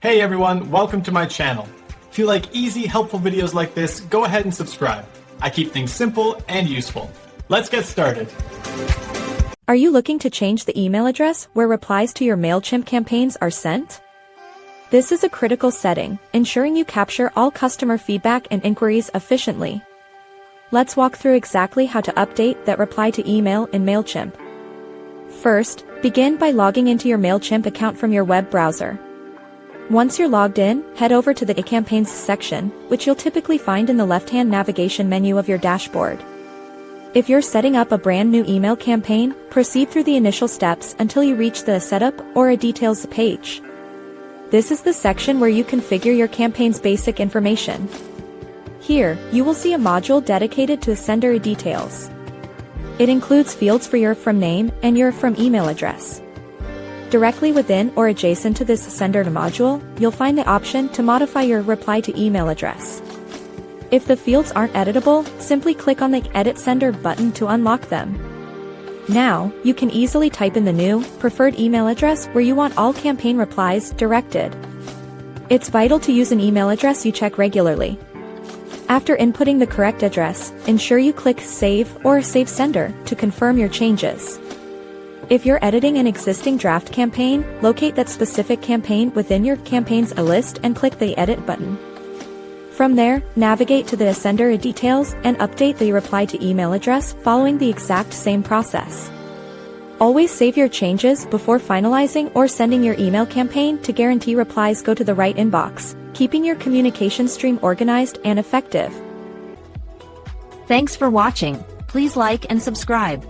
Hey everyone, welcome to my channel. If you like easy, helpful videos like this, go ahead and subscribe. I keep things simple and useful. Let's get started. Are you looking to change the email address where replies to your Mailchimp campaigns are sent? This is a critical setting, ensuring you capture all customer feedback and inquiries efficiently. Let's walk through exactly how to update that reply to email in Mailchimp. First, begin by logging into your Mailchimp account from your web browser. Once you're logged in, head over to the Campaigns section, which you'll typically find in the left-hand navigation menu of your dashboard. If you're setting up a brand new email campaign, proceed through the initial steps until you reach the Setup or a Details page. This is the section where you configure your campaign's basic information. Here, you will see a module dedicated to sender details. It includes fields for your from name and your from email address. Directly within or adjacent to this sender module, you'll find the option to modify your reply to email address. If the fields aren't editable, simply click on the Edit Sender button to unlock them. Now, you can easily type in the new, preferred email address where you want all campaign replies directed. It's vital to use an email address you check regularly. After inputting the correct address, ensure you click Save or Save Sender to confirm your changes. If you're editing an existing draft campaign, locate that specific campaign within your campaign's list and click the Edit button. From there, navigate to the sender details and update the reply to email address following the exact same process. Always save your changes before finalizing or sending your email campaign to guarantee replies go to the right inbox, keeping your communication stream organized and effective. Thanks for watching. Please like and subscribe.